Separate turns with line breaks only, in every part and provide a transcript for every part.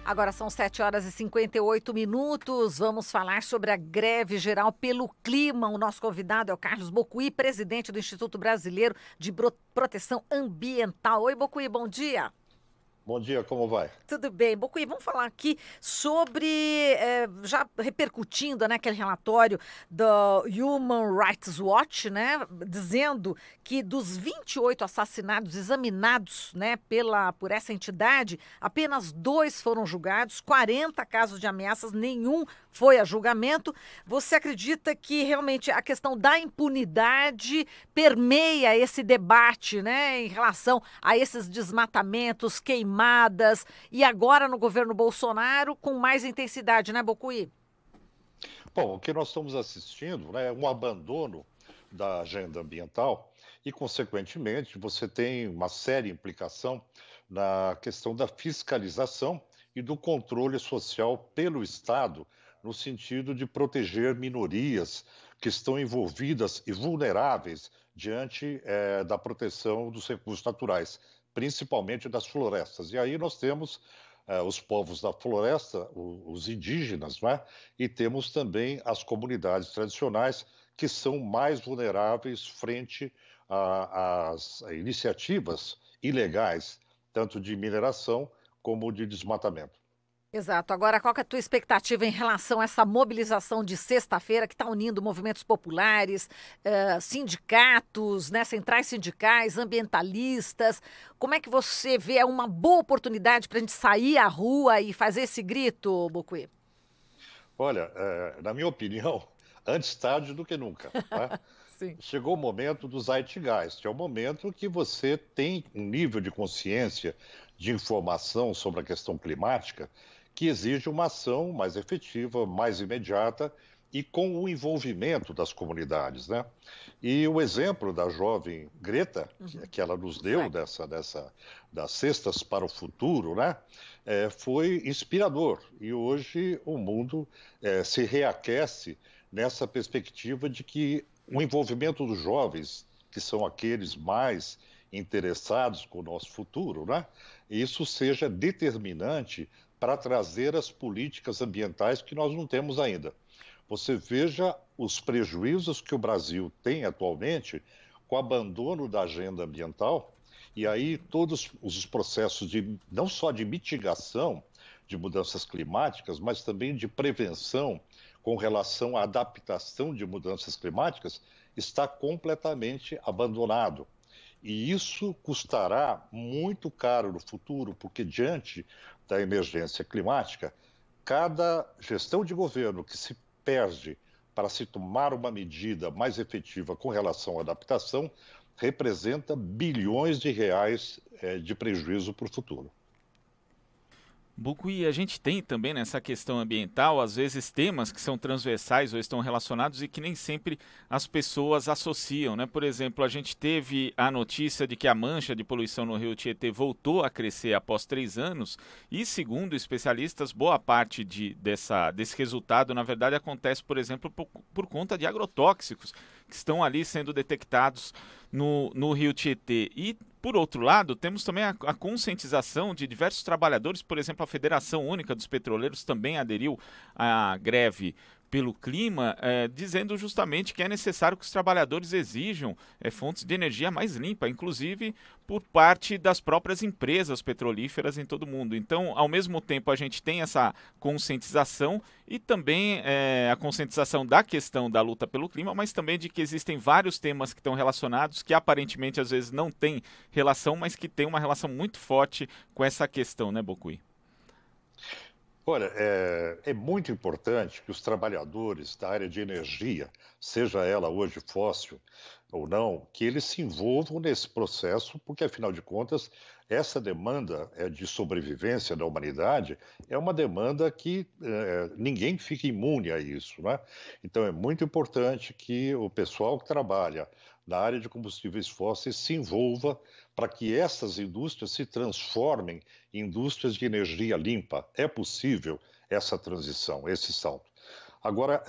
Agora são 7h58. Vamos falar sobre a greve geral pelo clima. O nosso convidado é o Carlos Bocuí, presidente do Instituto Brasileiro de Proteção Ambiental. Oi, Bocuí, bom dia.
Bom dia, como vai?
Tudo bem. Bocuí, vamos falar aqui sobre, já repercutindo, né, aquele relatório do Human Rights Watch, né, dizendo que dos 28 assassinatos examinados, né, por essa entidade, apenas 2 foram julgados, 40 casos de ameaças, nenhum foi a julgamento. Você acredita que realmente a questão da impunidade permeia esse debate, né, em relação a esses desmatamentos, queimadas, e agora no governo Bolsonaro com mais intensidade, né, Bocuí?
Bom, o que nós estamos assistindo, né, é um abandono da agenda ambiental e, consequentemente, você tem uma séria implicação na questão da fiscalização e do controle social pelo Estado, no sentido de proteger minorias que estão envolvidas e vulneráveis diante da proteção dos recursos naturais, principalmente das florestas. E aí nós temos os povos da floresta, os indígenas, não é? E temos também as comunidades tradicionais que são mais vulneráveis frente às iniciativas ilegais, tanto de mineração como de desmatamento.
Exato. Agora, qual que é a tua expectativa em relação a essa mobilização de sexta-feira que está unindo movimentos populares, sindicatos, né, centrais sindicais, ambientalistas? Como é que você vê uma boa oportunidade para a gente sair à rua e fazer esse grito, Bocuí?
Olha, na minha opinião, antes tarde do que nunca, não é?
Sim.
Chegou o momento do Zeitgeist, é o momento que você tem um nível de consciência, de informação sobre a questão climática, que exige uma ação mais efetiva, mais imediata e com o envolvimento das comunidades, né? E o exemplo da jovem Greta, que ela nos deu
Exato.
das cestas para o futuro, né? Foi inspirador. E hoje o mundo se reaquece nessa perspectiva de que o envolvimento dos jovens, que são aqueles mais interessados com o nosso futuro, né? Isso seja determinante para trazer as políticas ambientais que nós não temos ainda. Você veja os prejuízos que o Brasil tem atualmente com o abandono da agenda ambiental e aí todos os processos de não só de mitigação de mudanças climáticas, mas também de prevenção com relação à adaptação de mudanças climáticas está completamente abandonado. E isso custará muito caro no futuro, porque diante da emergência climática, cada gestão de governo que se perde para se tomar uma medida mais efetiva com relação à adaptação representa bilhões de reais de prejuízo para o futuro.
Bucuí, a gente tem também nessa questão ambiental, às vezes, temas que são transversais ou estão relacionados e que nem sempre as pessoas associam, né? Por exemplo, a gente teve a notícia de que a mancha de poluição no Rio Tietê voltou a crescer após 3 anos e, segundo especialistas, boa parte desse resultado, na verdade, acontece, por exemplo, por conta de agrotóxicos que estão ali sendo detectados no Rio Tietê. E, por outro lado, temos também a conscientização de diversos trabalhadores, por exemplo, a Federação Única dos Petroleiros também aderiu à greve pelo clima, dizendo justamente que é necessário que os trabalhadores exijam fontes de energia mais limpa, inclusive por parte das próprias empresas petrolíferas em todo o mundo. Então, ao mesmo tempo, a gente tem essa conscientização e também a conscientização da questão da luta pelo clima, mas também de que existem vários temas que estão relacionados, que aparentemente às vezes não têm relação, mas que têm uma relação muito forte com essa questão, né, Bocuí?
Olha, é muito importante que os trabalhadores da área de energia, seja ela hoje fóssil ou não, que eles se envolvam nesse processo, porque, afinal de contas, essa demanda de sobrevivência da humanidade é uma demanda que ninguém fica imune a isso, né? Então, é muito importante que o pessoal que trabalha na área de combustíveis fósseis se envolva para que essas indústrias se transformem em indústrias de energia limpa. É possível essa transição, esse salto. Agora,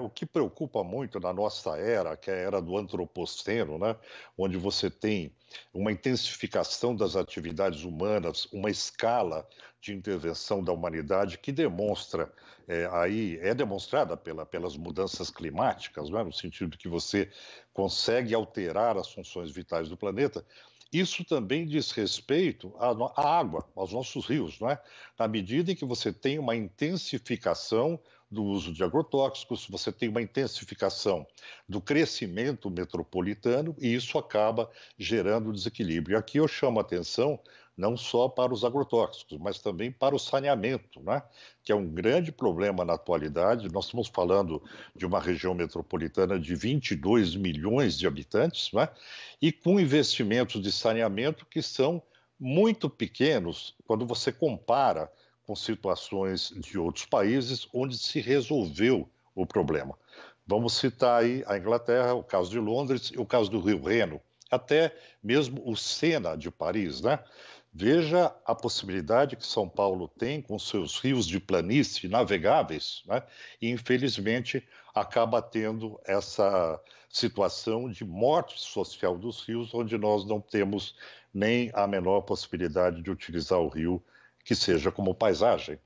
o que preocupa muito na nossa era, que é a era do antropoceno, né, onde você tem uma intensificação das atividades humanas, uma escala de intervenção da humanidade que demonstra, aí é demonstrada pelas mudanças climáticas, né, no sentido que você consegue alterar as funções vitais do planeta. Isso também diz respeito à água, aos nossos rios, não é? Na medida em que você tem uma intensificação do uso de agrotóxicos, você tem uma intensificação do crescimento metropolitano e isso acaba gerando desequilíbrio. E aqui eu chamo a atenção não só para os agrotóxicos, mas também para o saneamento, né? Que é um grande problema na atualidade. Nós estamos falando de uma região metropolitana de 22 milhões de habitantes, né? E com investimentos de saneamento que são muito pequenos quando você compara com situações de outros países onde se resolveu o problema. Vamos citar aí a Inglaterra, o caso de Londres e o caso do Rio Reno, até mesmo o Sena de Paris, né? Veja a possibilidade que São Paulo tem com seus rios de planície navegáveis, né? E infelizmente acaba tendo essa situação de morte social dos rios, onde nós não temos nem a menor possibilidade de utilizar o rio que seja como paisagem.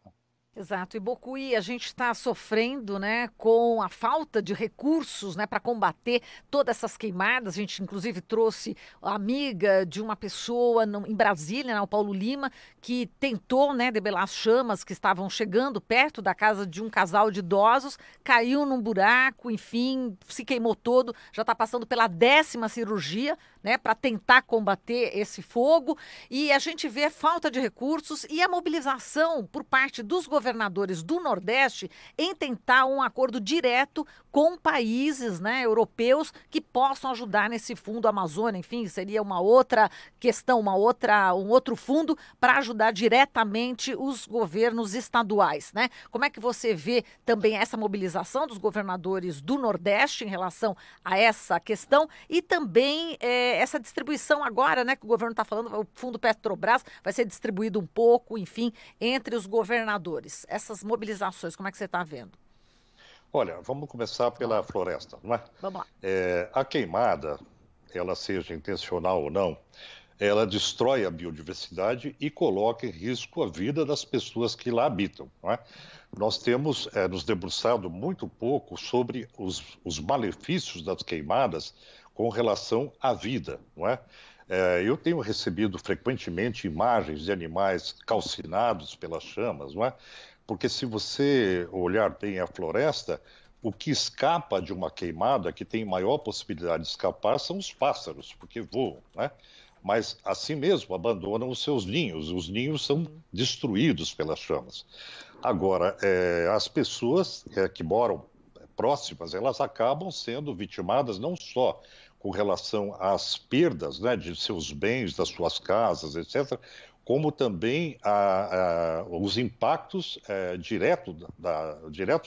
Exato. E Bocuí, a gente está sofrendo, né, com a falta de recursos, né, para combater todas essas queimadas. A gente, inclusive, trouxe a amiga de uma pessoa em Brasília, né, o Paulo Lima, que tentou, né, debelar as chamas que estavam chegando perto da casa de um casal de idosos, caiu num buraco, enfim, se queimou todo. Já está passando pela 10ª cirurgia, né, para tentar combater esse fogo. E a gente vê falta de recursos e a mobilização por parte dos governadores do Nordeste em tentar um acordo direto com países, né, europeus que possam ajudar nesse fundo Amazônia. Enfim, seria uma outra questão, um outro fundo para ajudar diretamente os governos estaduais, né? Como é que você vê também essa mobilização dos governadores do Nordeste em relação a essa questão e também essa distribuição agora, né, que o governo está falando, o fundo Petrobras vai ser distribuído um pouco, enfim, entre os governadores. Essas mobilizações, como é que você está vendo?
Olha, vamos começar pela floresta, não é?
Vamos lá.
A queimada, ela seja intencional ou não, ela destrói a biodiversidade e coloca em risco a vida das pessoas que lá habitam, não é? Nós temos nos debruçado muito pouco sobre os malefícios das queimadas com relação à vida, não é? Eu tenho recebido frequentemente imagens de animais calcinados pelas chamas, não é? Porque se você olhar bem a floresta, o que escapa de uma queimada, que tem maior possibilidade de escapar, são os pássaros, porque voam, né? Mas assim mesmo abandonam os seus ninhos, os ninhos são destruídos pelas chamas. Agora, as pessoas que moram próximas, elas acabam sendo vitimadas não só com relação às perdas, né, de seus bens, das suas casas, etc., como também os impactos diretos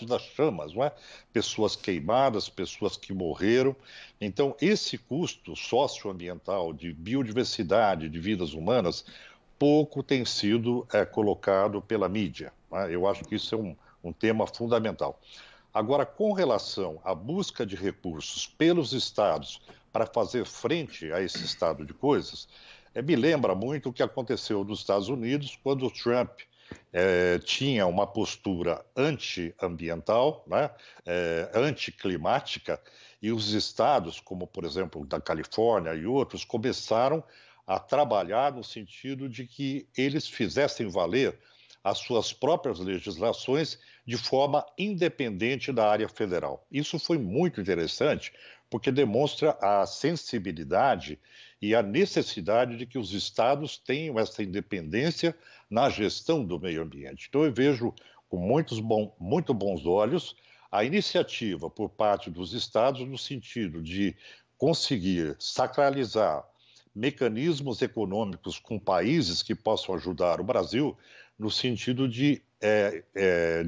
das chamas, não é? Pessoas queimadas, pessoas que morreram. Então, esse custo socioambiental de biodiversidade, de vidas humanas, pouco tem sido colocado pela mídia, né? Eu acho que isso é um tema fundamental. Agora, com relação à busca de recursos pelos estados para fazer frente a esse estado de coisas, me lembra muito o que aconteceu nos Estados Unidos quando o Trump tinha uma postura antiambiental, né, anticlimática, e os estados, como por exemplo da Califórnia e outros, começaram a trabalhar no sentido de que eles fizessem valer as suas próprias legislações de forma independente da área federal. Isso foi muito interessante, porque demonstra a sensibilidade e a necessidade de que os estados tenham essa independência na gestão do meio ambiente. Então, eu vejo com muito bons olhos a iniciativa por parte dos estados no sentido de conseguir sacralizar mecanismos econômicos com países que possam ajudar o Brasil no sentido de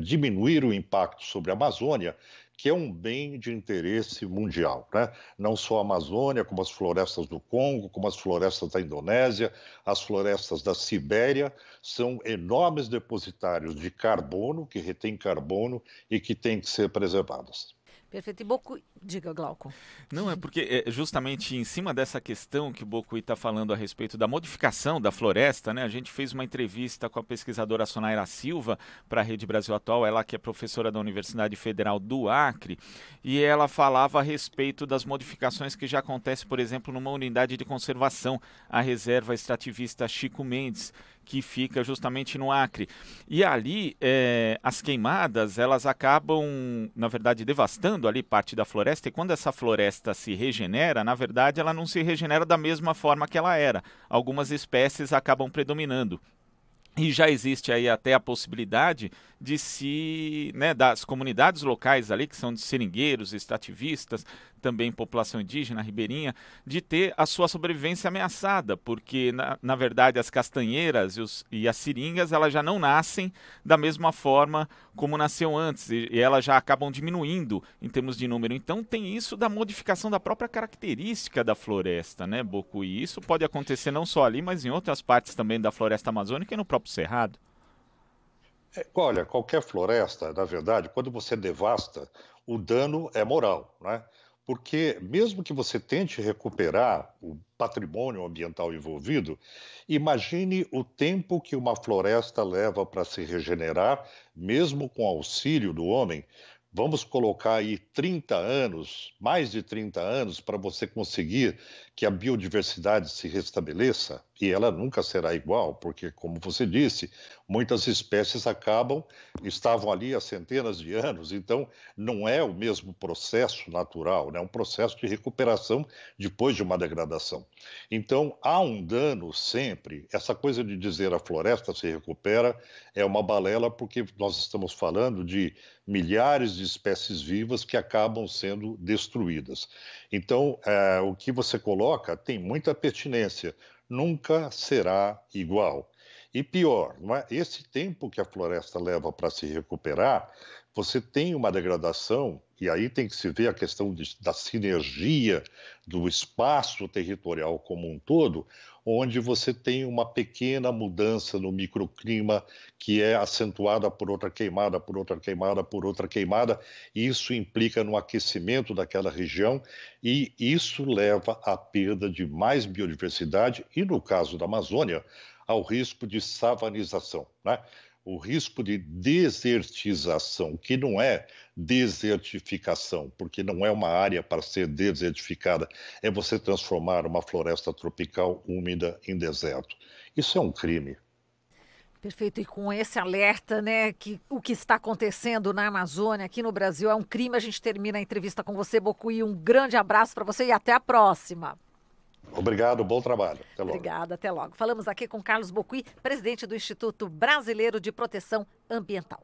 diminuir o impacto sobre a Amazônia, que é um bem de interesse mundial, né? Não só a Amazônia, como as florestas do Congo, como as florestas da Indonésia, as florestas da Sibéria, são enormes depositários de carbono, que retém carbono e que têm que ser preservadas.
Perfeito. Diga, Glauco.
Não, é porque justamente em cima dessa questão que o Bocuí está falando a respeito da modificação da floresta, né? A gente fez uma entrevista com a pesquisadora Sonaira Silva para a Rede Brasil Atual, ela que é professora da Universidade Federal do Acre, e ela falava a respeito das modificações que já acontecem, por exemplo, numa unidade de conservação, a reserva extrativista Chico Mendes, que fica justamente no Acre. E ali, as queimadas, elas acabam, na verdade, devastando ali parte da floresta, e quando essa floresta se regenera, na verdade, ela não se regenera da mesma forma que ela era. Algumas espécies acabam predominando. E já existe aí até a possibilidade de das comunidades locais ali, que são de seringueiros, extrativistas, também população indígena, ribeirinha, de ter a sua sobrevivência ameaçada, porque, na verdade, as castanheiras e as seringas, elas já não nascem da mesma forma como nasceu antes, e elas já acabam diminuindo em termos de número. Então, tem isso da modificação da própria característica da floresta, né, Bocuí? E isso pode acontecer não só ali, mas em outras partes também da floresta amazônica e no próprio Cerrado.
Olha, qualquer floresta, na verdade, quando você devasta, o dano é moral, né? Porque mesmo que você tente recuperar o patrimônio ambiental envolvido, imagine o tempo que uma floresta leva para se regenerar, mesmo com auxílio do homem. Vamos colocar aí 30 anos, mais de 30 anos, para você conseguir que a biodiversidade se restabeleça, e ela nunca será igual, porque, como você disse, muitas espécies estavam ali há centenas de anos, então não é o mesmo processo natural, né? É um processo de recuperação depois de uma degradação. Então, há um dano sempre. Essa coisa de dizer a floresta se recupera é uma balela, porque nós estamos falando de milhares de espécies vivas que acabam sendo destruídas. Então, o que você coloca tem muita pertinência. Nunca será igual. E pior, não é? Esse tempo que a floresta leva para se recuperar, você tem uma degradação, e aí tem que se ver a questão da sinergia do espaço territorial como um todo, onde você tem uma pequena mudança no microclima que é acentuada por outra queimada, por outra queimada, por outra queimada, e isso implica no aquecimento daquela região, e isso leva à perda de mais biodiversidade, e no caso da Amazônia, ao risco de savanização, né? O risco de desertização, que não é desertificação, porque não é uma área para ser desertificada, é você transformar uma floresta tropical úmida em deserto. Isso é um crime.
Perfeito, e com esse alerta, né, que o que está acontecendo na Amazônia, aqui no Brasil, é um crime. A gente termina a entrevista com você, Bocuí. Um grande abraço para você e até a próxima.
Obrigado, bom trabalho. Até logo.
Obrigada, até logo. Falamos aqui com Carlos Bocuí, presidente do Instituto Brasileiro de Proteção Ambiental.